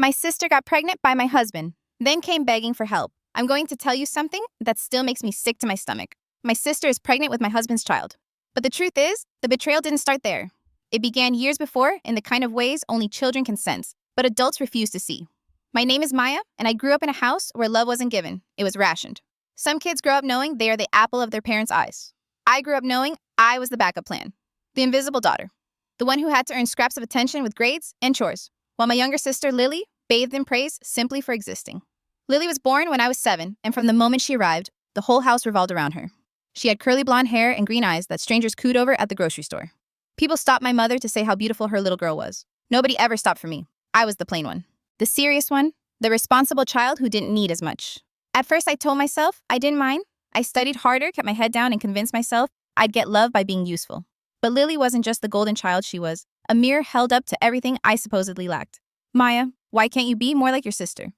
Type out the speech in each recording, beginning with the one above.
My sister got pregnant by my husband, then came begging for help. I'm going to tell you something that still makes me sick to my stomach. My sister is pregnant with my husband's child. But the truth is, the betrayal didn't start there. It began years before in the kind of ways only children can sense, but adults refuse to see. My name is Maya, and I grew up in a house where love wasn't given, it was rationed. Some kids grow up knowing they are the apple of their parents' eyes. I grew up knowing I was the backup plan, the invisible daughter, the one who had to earn scraps of attention with grades and chores, while my younger sister, Lily, bathed in praise simply for existing. Lily was born when I was 7, and from the moment she arrived, the whole house revolved around her. She had curly blonde hair and green eyes that strangers cooed over at the grocery store. People stopped my mother to say how beautiful her little girl was. Nobody ever stopped for me. I was the plain one, the serious one, the responsible child who didn't need as much. At first, I told myself I didn't mind. I studied harder, kept my head down, and convinced myself I'd get love by being useful. But Lily wasn't just the golden child she was, a mirror held up to everything I supposedly lacked. Maya, why can't you be more like your sister?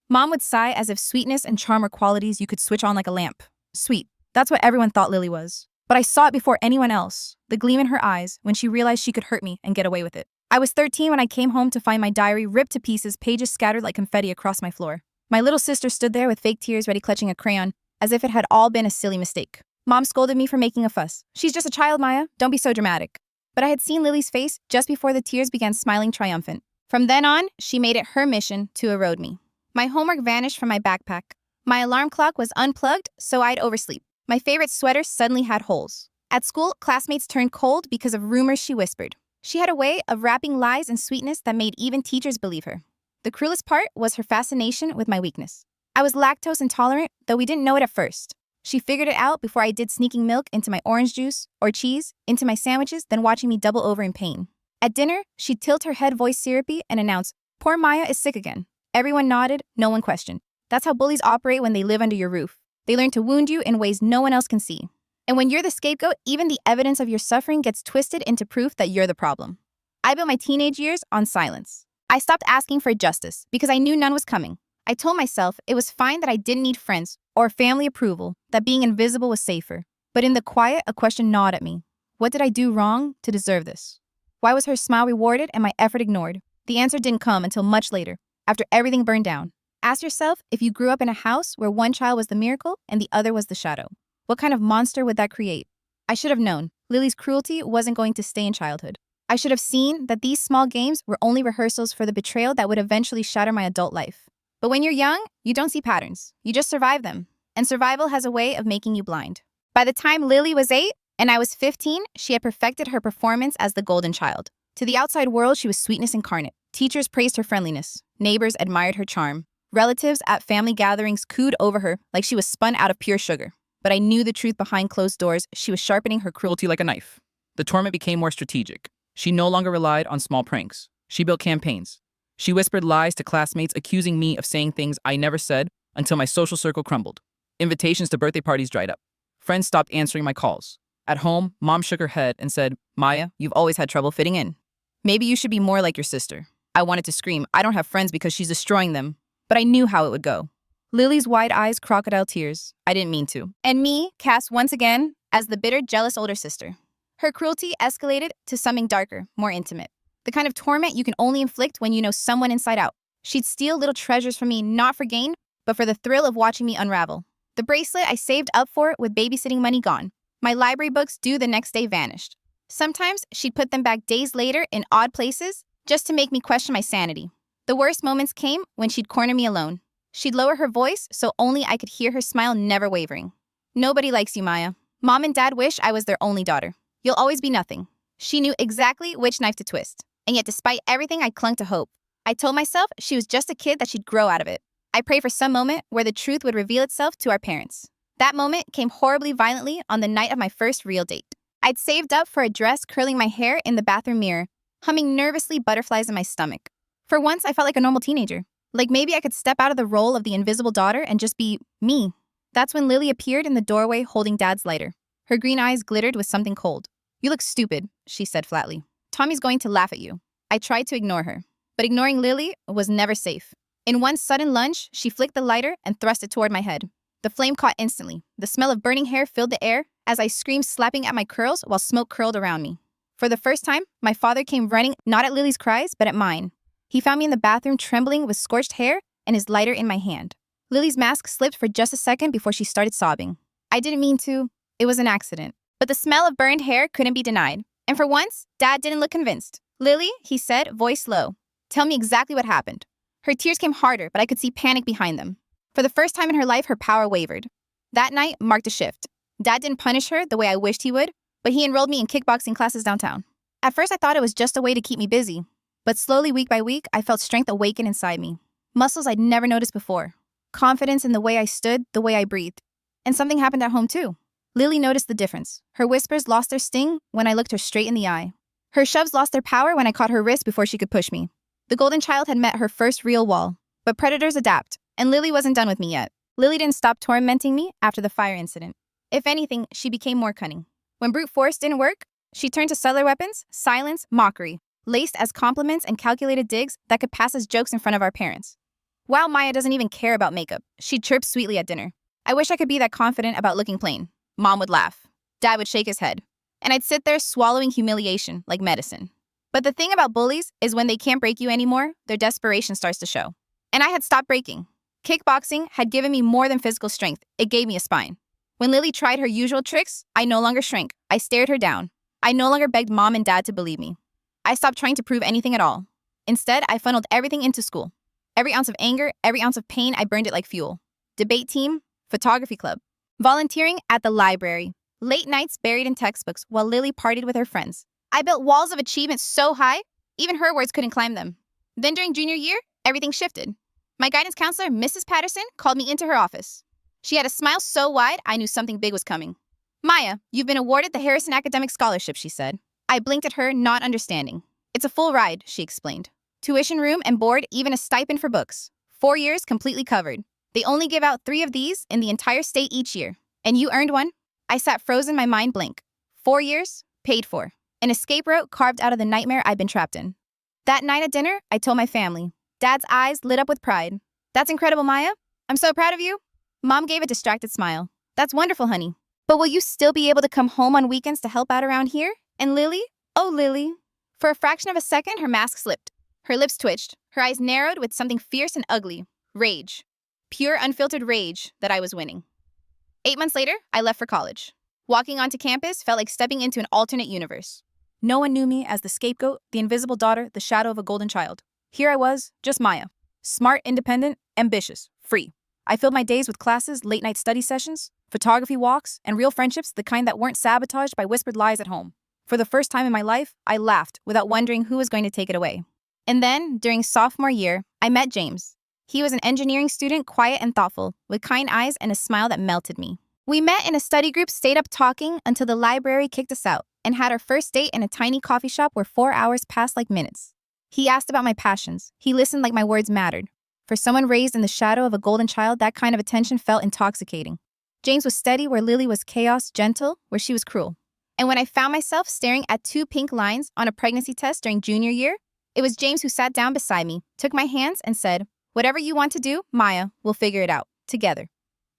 Mom would sigh as if sweetness and charm were qualities you could switch on like a lamp. Sweet. That's what everyone thought Lily was. But I saw it before anyone else, the gleam in her eyes when she realized she could hurt me and get away with it. I was 13 when I came home to find my diary ripped to pieces, pages scattered like confetti across my floor. My little sister stood there with fake tears ready, clutching a crayon, as if it had all been a silly mistake. Mom scolded me for making a fuss. She's just a child, Maya. Don't be so dramatic. But I had seen Lily's face just before the tears began smiling triumphant. From then on, she made it her mission to erode me. My homework vanished from my backpack. My alarm clock was unplugged, so I'd oversleep. My favorite sweater suddenly had holes. At school, classmates turned cold because of rumors she whispered. She had a way of wrapping lies and sweetness that made even teachers believe her. The cruelest part was her fascination with my weakness. I was lactose intolerant, though we didn't know it at first. She figured it out before I did, sneaking milk into my orange juice or cheese into my sandwiches, then watching me double over in pain. At dinner, she'd tilt her head, voice syrupy, and announce, "Poor Maya is sick again." Everyone nodded, no one questioned. That's how bullies operate when they live under your roof. They learn to wound you in ways no one else can see. And when you're the scapegoat, even the evidence of your suffering gets twisted into proof that you're the problem. I built my teenage years on silence. I stopped asking for justice because I knew none was coming. I told myself it was fine that I didn't need friends or family approval, that being invisible was safer. But in the quiet, a question gnawed at me. What did I do wrong to deserve this? Why was her smile rewarded and my effort ignored? The answer didn't come until much later, after everything burned down. Ask yourself if you grew up in a house where one child was the miracle and the other was the shadow. What kind of monster would that create? I should have known Lily's cruelty wasn't going to stay in childhood. I should have seen that these small games were only rehearsals for the betrayal that would eventually shatter my adult life. But when you're young, you don't see patterns. You just survive them. And survival has a way of making you blind. By the time Lily was 8 and I was 15, she had perfected her performance as the golden child. To the outside world, she was sweetness incarnate. Teachers praised her friendliness. Neighbors admired her charm. Relatives at family gatherings cooed over her like she was spun out of pure sugar. But I knew the truth behind closed doors. She was sharpening her cruelty like a knife. The torment became more strategic. She no longer relied on small pranks. She built campaigns. She whispered lies to classmates, accusing me of saying things I never said until my social circle crumbled. Invitations to birthday parties dried up. Friends stopped answering my calls. At home, Mom shook her head and said, "Maya, you've always had trouble fitting in. Maybe you should be more like your sister." I wanted to scream, "I don't have friends because she's destroying them." But I knew how it would go. Lily's wide eyes, crocodile tears. I didn't mean to. And me, cast once again as the bitter, jealous older sister. Her cruelty escalated to something darker, more intimate. The kind of torment you can only inflict when you know someone inside out. She'd steal little treasures from me, not for gain, but for the thrill of watching me unravel. The bracelet I saved up for with babysitting money gone. My library books due the next day vanished. Sometimes she'd put them back days later in odd places just to make me question my sanity. The worst moments came when she'd corner me alone. She'd lower her voice so only I could hear her smile, never wavering. "Nobody likes you, Maya. Mom and Dad wish I was their only daughter. You'll always be nothing." She knew exactly which knife to twist. And yet, despite everything, I clung to hope. I told myself she was just a kid, that she'd grow out of it. I prayed for some moment where the truth would reveal itself to our parents. That moment came horribly violently on the night of my first real date. I'd saved up for a dress, curling my hair in the bathroom mirror, humming nervously, butterflies in my stomach. For once, I felt like a normal teenager. Like maybe I could step out of the role of the invisible daughter and just be me. That's when Lily appeared in the doorway holding Dad's lighter. Her green eyes glittered with something cold. "You look stupid," she said flatly. "Tommy's going to laugh at you." I tried to ignore her, but ignoring Lily was never safe. In one sudden lunge, she flicked the lighter and thrust it toward my head. The flame caught instantly. The smell of burning hair filled the air as I screamed, slapping at my curls while smoke curled around me. For the first time, my father came running, not at Lily's cries, but at mine. He found me in the bathroom trembling with scorched hair and his lighter in my hand. Lily's mask slipped for just a second before she started sobbing. I didn't mean to. It was an accident. But the smell of burned hair couldn't be denied. And for once, Dad didn't look convinced. Lily, he said, voice low. Tell me exactly what happened. Her tears came harder, but I could see panic behind them. For the first time in her life, her power wavered. That night marked a shift. Dad didn't punish her the way I wished he would, but he enrolled me in kickboxing classes downtown. At first, I thought it was just a way to keep me busy. But slowly, week by week, I felt strength awaken inside me. Muscles I'd never noticed before. Confidence in the way I stood, the way I breathed. And something happened at home too. Lily noticed the difference. Her whispers lost their sting when I looked her straight in the eye. Her shoves lost their power when I caught her wrist before she could push me. The golden child had met her first real wall. But predators adapt, and Lily wasn't done with me yet. Lily didn't stop tormenting me after the fire incident. If anything, she became more cunning. When brute force didn't work, she turned to subtler weapons, silence, mockery, laced as compliments and calculated digs that could pass as jokes in front of our parents. Wow, Maya doesn't even care about makeup. She chirped sweetly at dinner. I wish I could be that confident about looking plain. Mom would laugh. Dad would shake his head. And I'd sit there swallowing humiliation like medicine. But the thing about bullies is when they can't break you anymore, their desperation starts to show. And I had stopped breaking. Kickboxing had given me more than physical strength. It gave me a spine. When Lily tried her usual tricks, I no longer shrank. I stared her down. I no longer begged Mom and Dad to believe me. I stopped trying to prove anything at all. Instead, I funneled everything into school. Every ounce of anger, every ounce of pain, I burned it like fuel. Debate team, photography club, volunteering at the library, late nights buried in textbooks while Lily partied with her friends. I built walls of achievement so high, even her words couldn't climb them. Then during junior year, everything shifted. My guidance counselor, Mrs. Patterson, called me into her office. She had a smile so wide, I knew something big was coming. Maya, you've been awarded the Harrison Academic Scholarship, she said. I blinked at her, not understanding. It's a full ride, she explained. Tuition room and board, even a stipend for books. 4 years completely covered. They only give out 3 of these in the entire state each year. And you earned one? I sat frozen, my mind blank. 4 years, paid for. An escape route carved out of the nightmare I'd been trapped in. That night at dinner, I told my family. Dad's eyes lit up with pride. That's incredible, Maya. I'm so proud of you. Mom gave a distracted smile. That's wonderful, honey. But will you still be able to come home on weekends to help out around here? And Lily? Oh, Lily. For a fraction of a second, her mask slipped. Her lips twitched. Her eyes narrowed with something fierce and ugly. Rage. Pure, unfiltered rage that I was winning. 8 months later, I left for college. Walking onto campus felt like stepping into an alternate universe. No one knew me as the scapegoat, the invisible daughter, the shadow of a golden child. Here I was, just Maya. Smart, independent, ambitious, free. I filled my days with classes, late-night study sessions, photography walks, and real friendships, the kind that weren't sabotaged by whispered lies at home. For the first time in my life, I laughed without wondering who was going to take it away. And then, during sophomore year, I met James. He was an engineering student, quiet and thoughtful, with kind eyes and a smile that melted me. We met in a study group, stayed up talking until the library kicked us out, and had our first date in a tiny coffee shop where 4 hours passed like minutes. He asked about my passions. He listened like my words mattered. For someone raised in the shadow of a golden child, that kind of attention felt intoxicating. James was steady where Lily was chaos, gentle where she was cruel. And when I found myself staring at 2 pink lines on a pregnancy test during junior year, it was James who sat down beside me, took my hands, and said, "Whatever you want to do, Maya, we'll figure it out, together."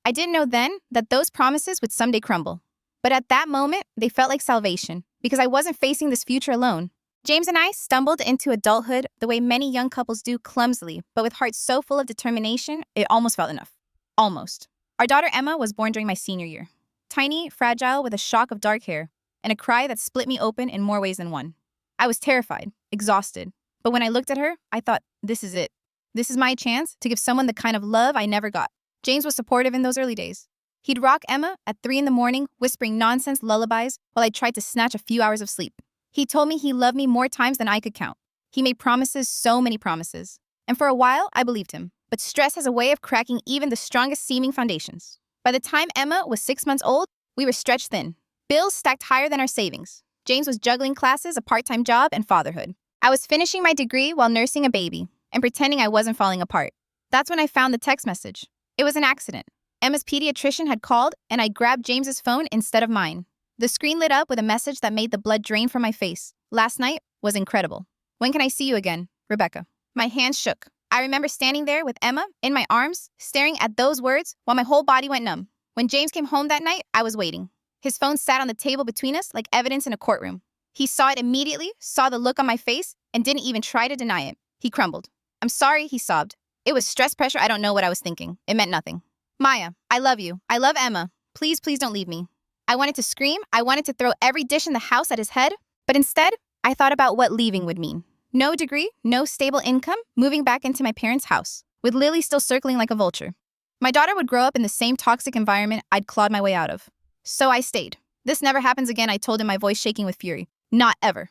I didn't know then that those promises would someday crumble. But at that moment, they felt like salvation, because I wasn't facing this future alone. James and I stumbled into adulthood the way many young couples do, clumsily, but with hearts so full of determination, it almost felt enough. Almost. Our daughter Emma was born during my senior year. Tiny, fragile, with a shock of dark hair, and a cry that split me open in more ways than one. I was terrified, exhausted. But when I looked at her, I thought, this is it. This is my chance to give someone the kind of love I never got. James was supportive in those early days. He'd rock Emma at 3 a.m, whispering nonsense lullabies while I tried to snatch a few hours of sleep. He told me he loved me more times than I could count. He made promises, so many promises. And for a while, I believed him. But stress has a way of cracking even the strongest seeming foundations. By the time Emma was 6 months old, we were stretched thin. Bills stacked higher than our savings. James was juggling classes, a part-time job, and fatherhood. I was finishing my degree while nursing a baby and pretending I wasn't falling apart. That's when I found the text message. It was an accident. Emma's pediatrician had called, and I grabbed James's phone instead of mine. The screen lit up with a message that made the blood drain from my face. Last night was incredible. When can I see you again, Rebecca? My hands shook. I remember standing there with Emma in my arms, staring at those words while my whole body went numb. When James came home that night, I was waiting. His phone sat on the table between us like evidence in a courtroom. He saw it immediately, saw the look on my face, and didn't even try to deny it. He crumbled. I'm sorry, he sobbed. It was stress pressure. I don't know what I was thinking. It meant nothing. Maya, I love you. I love Emma. Please, please don't leave me. I wanted to scream. I wanted to throw every dish in the house at his head. But instead, I thought about what leaving would mean. No degree, no stable income, moving back into my parents' house, with Lily still circling like a vulture. My daughter would grow up in the same toxic environment I'd clawed my way out of. So I stayed. This never happens again, I told him, my voice shaking with fury. Not ever.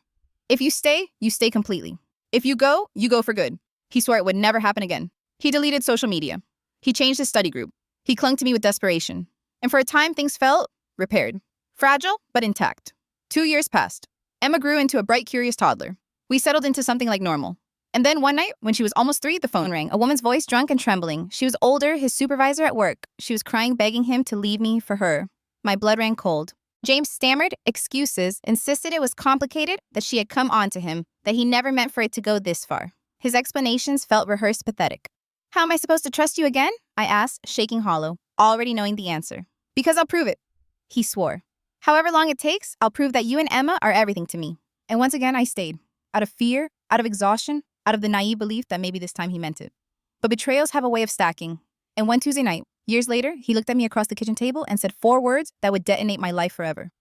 If you stay completely. If you go for good. He swore it would never happen again. He deleted social media. He changed his study group. He clung to me with desperation. And for a time, things felt repaired. Fragile, but intact. 2 years passed. Emma grew into a bright, curious toddler. We settled into something like normal. And then one night, when she was almost 3, the phone rang. A woman's voice, drunk and trembling. She was older, his supervisor at work. She was crying, begging him to leave me for her. My blood ran cold. James stammered excuses, insisted it was complicated, that she had come on to him, that he never meant for it to go this far. His explanations felt rehearsed, pathetic. How am I supposed to trust you again? I asked, shaking hollow, already knowing the answer. Because I'll prove it. He swore. However long it takes, I'll prove that you and Emma are everything to me. And once again, I stayed. Out of fear, out of exhaustion, out of the naive belief that maybe this time he meant it. But betrayals have a way of stacking. And one Tuesday night, years later, he looked at me across the kitchen table and said 4 words that would detonate my life forever.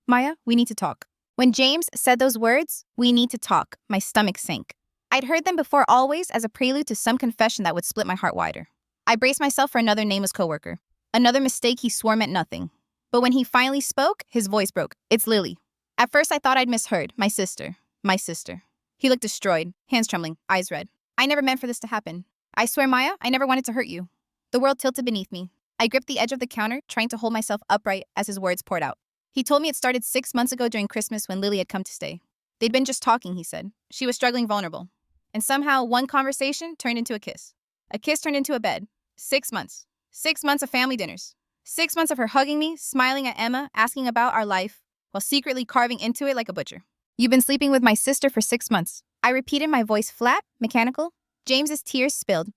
Maya, we need to talk. When James said those words, we need to talk, my stomach sank. I'd heard them before, always as a prelude to some confession that would split my heart wider. I braced myself for another nameless coworker. Another mistake he swore meant nothing. But when he finally spoke, his voice broke. It's Lily. At first, I thought I'd misheard. My sister. My sister. He looked destroyed, hands trembling, eyes red. I never meant for this to happen. I swear, Maya, I never wanted to hurt you. The world tilted beneath me. I gripped the edge of the counter, trying to hold myself upright as his words poured out. He told me it started 6 months ago during Christmas when Lily had come to stay. They'd been just talking, he said. She was struggling, vulnerable. And somehow, one conversation turned into a kiss. A kiss turned into a bed. 6 months. 6 months of family dinners. 6 months of her hugging me, smiling at Emma, asking about our life, while secretly carving into it like a butcher. You've been sleeping with my sister for 6 months. I repeated, my voice flat, mechanical. James's tears spilled.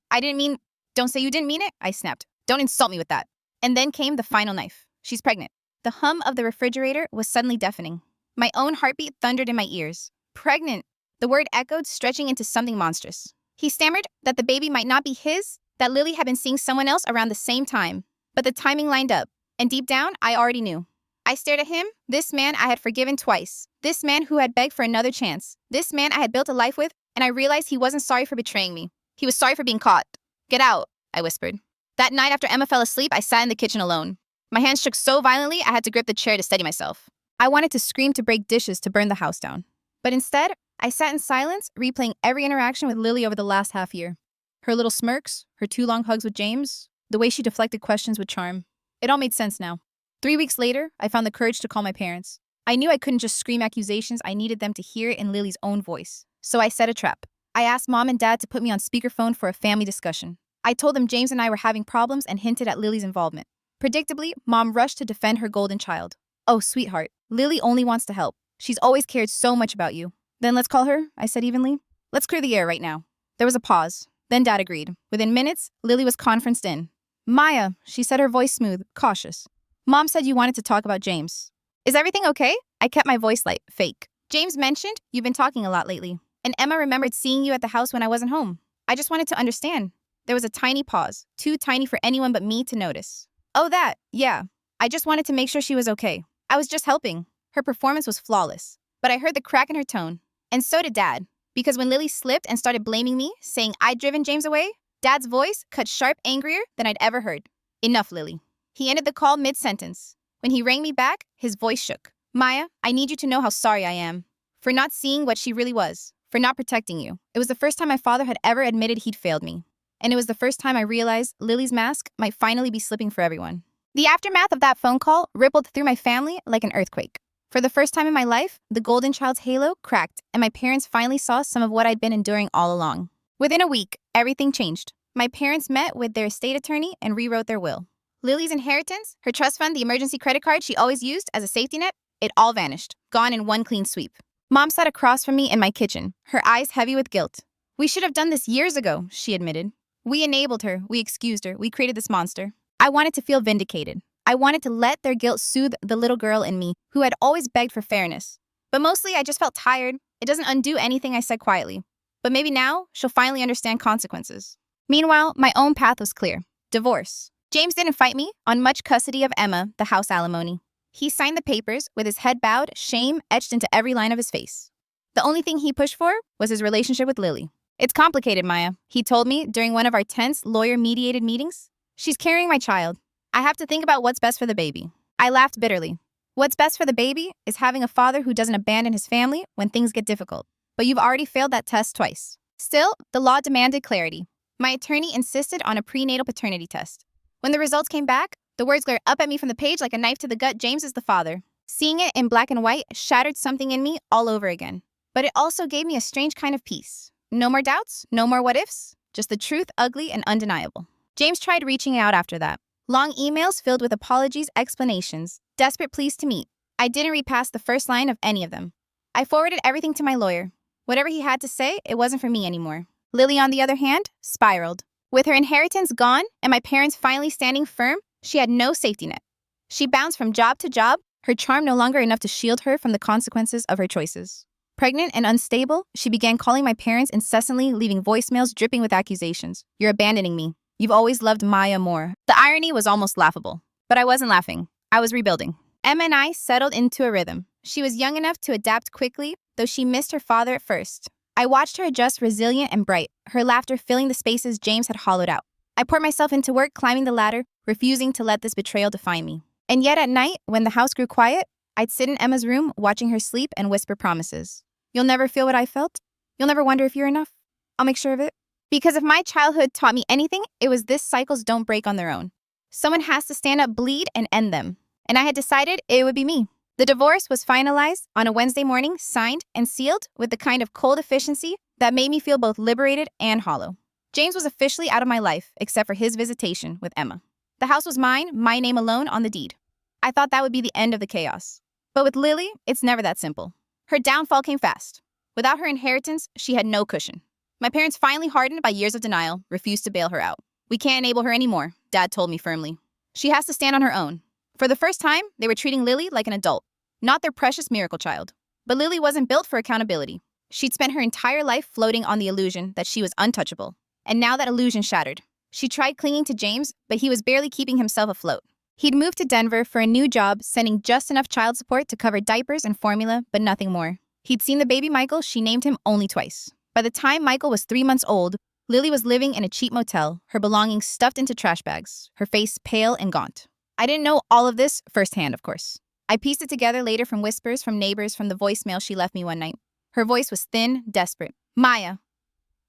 Don't say you didn't mean it, I snapped. Don't insult me with that. And then came the final knife. She's pregnant. The hum of the refrigerator was suddenly deafening. My own heartbeat thundered in my ears. Pregnant. The word echoed, stretching into something monstrous. He stammered that the baby might not be his, that Lily had been seeing someone else around the same time. But the timing lined up. And deep down, I already knew. I stared at him, this man I had forgiven twice. This man who had begged for another chance. This man I had built a life with, and I realized he wasn't sorry for betraying me. He was sorry for being caught. Get out, I whispered. That night after Emma fell asleep, I sat in the kitchen alone. My hands shook so violently, I had to grip the chair to steady myself. I wanted to scream, to break dishes, to burn the house down. But instead, I sat in silence, replaying every interaction with Lily over the last half year. Her little smirks, her 2 long hugs with James, the way she deflected questions with charm. It all made sense now. 3 weeks later, I found the courage to call my parents. I knew I couldn't just scream accusations, I needed them to hear it in Lily's own voice. So I set a trap. I asked Mom and Dad to put me on speakerphone for a family discussion. I told them James and I were having problems and hinted at Lily's involvement. Predictably, Mom rushed to defend her golden child. Oh, sweetheart, Lily only wants to help. She's always cared so much about you. Then let's call her, I said evenly. Let's clear the air right now. There was a pause. Then Dad agreed. Within minutes, Lily was conferenced in. Maya, she said, her voice smooth, cautious. Mom said you wanted to talk about James. Is everything okay? I kept my voice light, fake. James mentioned you've been talking a lot lately. And Emma remembered seeing you at the house when I wasn't home. I just wanted to understand. There was a tiny pause, too tiny for anyone but me to notice. Oh, that, yeah. I just wanted to make sure she was okay. I was just helping. Her performance was flawless. But I heard the crack in her tone. And so did Dad. Because when Lily slipped and started blaming me, saying I'd driven James away, Dad's voice cut sharp, angrier than I'd ever heard. Enough, Lily. He ended the call mid-sentence. When he rang me back, his voice shook. Maya, I need you to know how sorry I am. For not seeing what she really was. For not protecting you. It was the first time my father had ever admitted he'd failed me. And it was the first time I realized Lily's mask might finally be slipping for everyone. The aftermath of that phone call rippled through my family like an earthquake. For the first time in my life, the golden child's halo cracked, and my parents finally saw some of what I'd been enduring all along. Within a week, everything changed. My parents met with their estate attorney and rewrote their will. Lily's inheritance, her trust fund, the emergency credit card she always used as a safety net, it all vanished, gone in one clean sweep. Mom sat across from me in my kitchen, her eyes heavy with guilt. We should have done this years ago, she admitted. We enabled her, we excused her, we created this monster. I wanted to feel vindicated. I wanted to let their guilt soothe the little girl in me who had always begged for fairness. But mostly I just felt tired. It doesn't undo anything I said quietly. But maybe now she'll finally understand consequences. Meanwhile, my own path was clear. Divorce. James didn't fight me on much custody of Emma, the house alimony. He signed the papers with his head bowed, shame etched into every line of his face. The only thing he pushed for was his relationship with Lily. It's complicated, Maya, he told me during one of our tense, lawyer-mediated meetings. She's carrying my child. I have to think about what's best for the baby. I laughed bitterly. What's best for the baby is having a father who doesn't abandon his family when things get difficult. But you've already failed that test twice. Still, the law demanded clarity. My attorney insisted on a prenatal paternity test. When the results came back, the words glared up at me from the page like a knife to the gut. James is the father. Seeing it in black and white shattered something in me all over again. But it also gave me a strange kind of peace. No more doubts, no more what-ifs, just the truth, ugly and undeniable. James tried reaching out after that. Long emails filled with apologies, explanations, desperate pleas to meet. I didn't read past the first line of any of them. I forwarded everything to my lawyer. Whatever he had to say, it wasn't for me anymore. Lily, on the other hand, spiraled. With her inheritance gone and my parents finally standing firm, she had no safety net. She bounced from job to job, her charm no longer enough to shield her from the consequences of her choices. Pregnant and unstable, she began calling my parents incessantly, leaving voicemails dripping with accusations. You're abandoning me. You've always loved Maya more. The irony was almost laughable. But I wasn't laughing. I was rebuilding. Emma and I settled into a rhythm. She was young enough to adapt quickly, though she missed her father at first. I watched her adjust, resilient and bright, her laughter filling the spaces James had hollowed out. I poured myself into work, climbing the ladder, refusing to let this betrayal define me. And yet at night, when the house grew quiet, I'd sit in Emma's room, watching her sleep and whisper promises. You'll never feel what I felt. You'll never wonder if you're enough. I'll make sure of it. Because if my childhood taught me anything, it was this: cycles don't break on their own. Someone has to stand up, bleed, and end them. And I had decided it would be me. The divorce was finalized on a Wednesday morning, signed and sealed with the kind of cold efficiency that made me feel both liberated and hollow. James was officially out of my life, except for his visitation with Emma. The house was mine, my name alone on the deed. I thought that would be the end of the chaos. But with Lily, it's never that simple. Her downfall came fast. Without her inheritance, she had no cushion. My parents, finally hardened by years of denial, refused to bail her out. We can't enable her anymore, Dad told me firmly. She has to stand on her own. For the first time, they were treating Lily like an adult, not their precious miracle child. But Lily wasn't built for accountability. She'd spent her entire life floating on the illusion that she was untouchable. And now that illusion shattered. She tried clinging to James, but he was barely keeping himself afloat. He'd moved to Denver for a new job, sending just enough child support to cover diapers and formula, but nothing more. He'd seen the baby Michael she named him only twice. By the time Michael was 3 months old, Lily was living in a cheap motel, her belongings stuffed into trash bags, her face pale and gaunt. I didn't know all of this firsthand, of course. I pieced it together later from whispers from neighbors, from the voicemail she left me one night. Her voice was thin, desperate. Maya,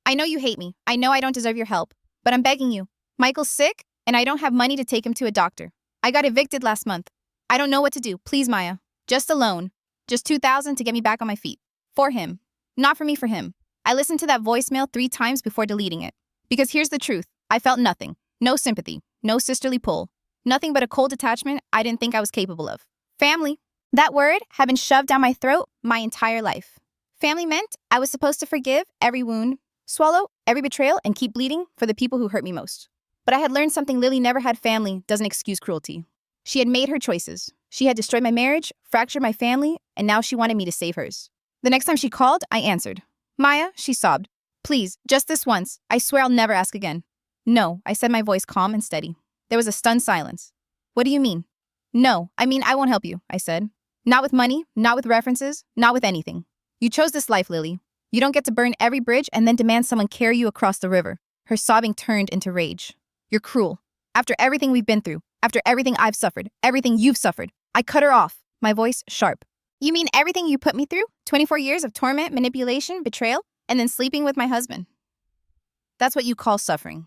I know you hate me. I know I don't deserve your help. But I'm begging you. Michael's sick, and I don't have money to take him to a doctor. I got evicted last month. I don't know what to do. Please, Maya. Just a loan. Just $2,000 to get me back on my feet. For him. Not for me, for him. I listened to that voicemail 3 times before deleting it. Because here's the truth. I felt nothing. No sympathy. No sisterly pull. Nothing but a cold attachment I didn't think I was capable of. Family. That word had been shoved down my throat my entire life. Family meant I was supposed to forgive every wound, swallow every betrayal, and keep bleeding for the people who hurt me most. But I had learned something: Lily never had family doesn't excuse cruelty. She had made her choices. She had destroyed my marriage, fractured my family, and now she wanted me to save hers. The next time she called, I answered. Maya, she sobbed. Please, just this once. I swear I'll never ask again. No, I said, my voice calm and steady. There was a stunned silence. What do you mean? No, I mean I won't help you, I said. Not with money, not with references, not with anything. You chose this life, Lily. You don't get to burn every bridge and then demand someone carry you across the river. Her sobbing turned into rage. You're cruel. After everything we've been through, after everything I've suffered, everything you've suffered, I cut her off, my voice sharp. You mean everything you put me through? 24 years of torment, manipulation, betrayal, and then sleeping with my husband. That's what you call suffering.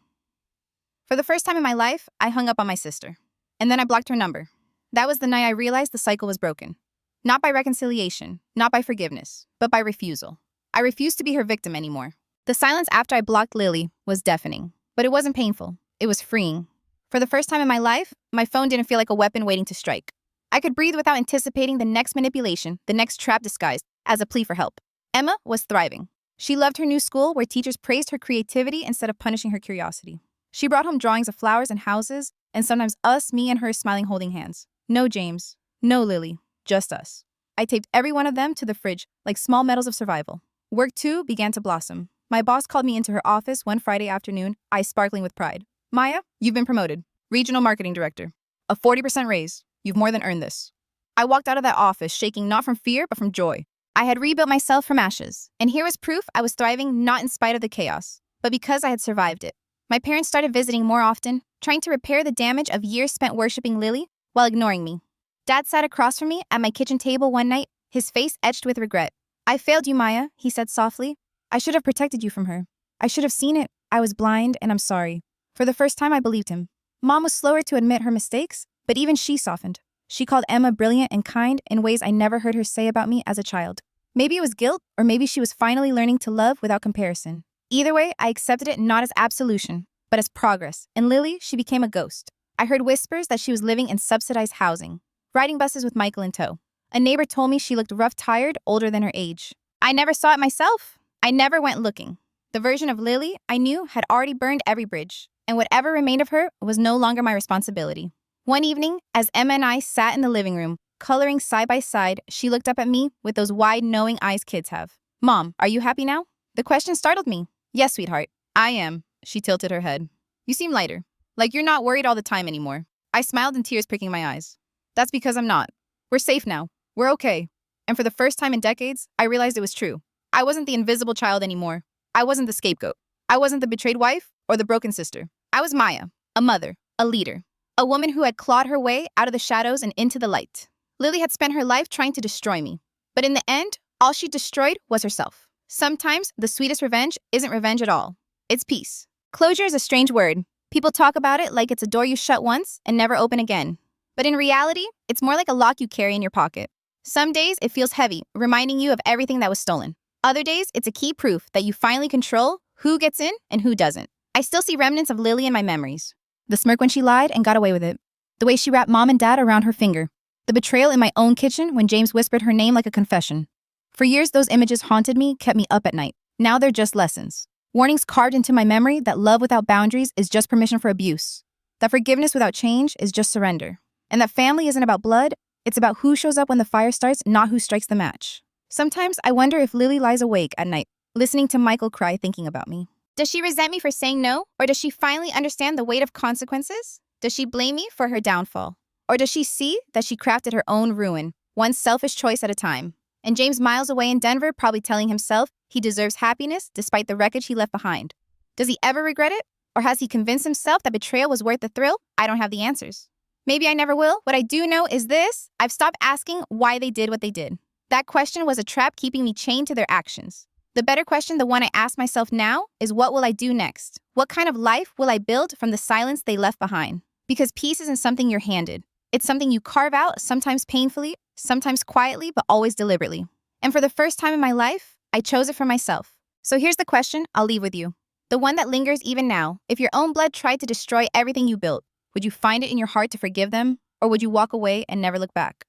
For the first time in my life, I hung up on my sister. And then I blocked her number. That was the night I realized the cycle was broken. Not by reconciliation, not by forgiveness, but by refusal. I refused to be her victim anymore. The silence after I blocked Lily was deafening, but it wasn't painful. It was freeing. For the first time in my life, my phone didn't feel like a weapon waiting to strike. I could breathe without anticipating the next manipulation, the next trap disguised as a plea for help. Emma was thriving. She loved her new school where teachers praised her creativity instead of punishing her curiosity. She brought home drawings of flowers and houses, and sometimes us, me and her, smiling, holding hands. No James, no Lily, just us. I taped every one of them to the fridge like small medals of survival. Work, too, began to blossom. My boss called me into her office one Friday afternoon, eyes sparkling with pride. Maya, you've been promoted. Regional Marketing Director. A 40% raise. You've more than earned this. I walked out of that office shaking not from fear, but from joy. I had rebuilt myself from ashes, and here was proof I was thriving not in spite of the chaos, but because I had survived it. My parents started visiting more often, trying to repair the damage of years spent worshiping Lily while ignoring me. Dad sat across from me at my kitchen table one night, his face etched with regret. I failed you, Maya, he said softly. I should have protected you from her. I should have seen it. I was blind, and I'm sorry. For the first time, I believed him. Mom was slower to admit her mistakes, but even she softened. She called Emma brilliant and kind in ways I never heard her say about me as a child. Maybe it was guilt, or maybe she was finally learning to love without comparison. Either way, I accepted it not as absolution, but as progress. In Lily, she became a ghost. I heard whispers that she was living in subsidized housing, riding buses with Michael in tow. A neighbor told me she looked rough, tired, older than her age. I never saw it myself. I never went looking. The version of Lily I knew had already burned every bridge, and whatever remained of her was no longer my responsibility. One evening, as Emma and I sat in the living room, coloring side by side, she looked up at me with those wide, knowing eyes kids have. Mom, are you happy now? The question startled me. Yes, sweetheart. I am. She tilted her head. You seem lighter. Like you're not worried all the time anymore. I smiled in tears pricking my eyes. That's because I'm not. We're safe now. We're okay. And for the first time in decades, I realized it was true. I wasn't the invisible child anymore. I wasn't the scapegoat. I wasn't the betrayed wife or the broken sister. I was Maya, a mother, a leader, a woman who had clawed her way out of the shadows and into the light. Lily had spent her life trying to destroy me. But in the end, all she destroyed was herself. Sometimes the sweetest revenge isn't revenge at all. It's peace. Closure is a strange word. People talk about it like it's a door you shut once and never open again. But in reality, it's more like a lock you carry in your pocket. Some days it feels heavy, reminding you of everything that was stolen. Other days, it's a key proof that you finally control who gets in and who doesn't. I still see remnants of Lily in my memories. The smirk when she lied and got away with it. The way she wrapped Mom and Dad around her finger. The betrayal in my own kitchen when James whispered her name like a confession. For years, those images haunted me, kept me up at night. Now they're just lessons. Warnings carved into my memory that love without boundaries is just permission for abuse. That forgiveness without change is just surrender. And that family isn't about blood, it's about who shows up when the fire starts, not who strikes the match. Sometimes I wonder if Lily lies awake at night, listening to Michael cry thinking about me. Does she resent me for saying no? Or does she finally understand the weight of consequences? Does she blame me for her downfall? Or does she see that she crafted her own ruin, one selfish choice at a time? And James miles away in Denver probably telling himself he deserves happiness despite the wreckage he left behind. Does he ever regret it? Or has he convinced himself that betrayal was worth the thrill? I don't have the answers. Maybe I never will. What I do know is this: I've stopped asking why they did what they did. That question was a trap keeping me chained to their actions. The better question, the one I ask myself now, is what will I do next? What kind of life will I build from the silence they left behind? Because peace isn't something you're handed. It's something you carve out, sometimes painfully, sometimes quietly, but always deliberately. And for the first time in my life, I chose it for myself. So here's the question I'll leave with you. The one that lingers even now. If your own blood tried to destroy everything you built, would you find it in your heart to forgive them? Or would you walk away and never look back?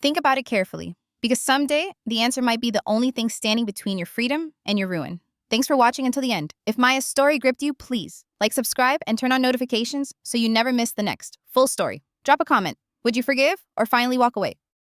Think about it carefully, because someday the answer might be the only thing standing between your freedom and your ruin. Thanks for watching until the end. If Maya's story gripped you, please like, subscribe, and turn on notifications so you never miss the next full story. Drop a comment. Would you forgive or finally walk away?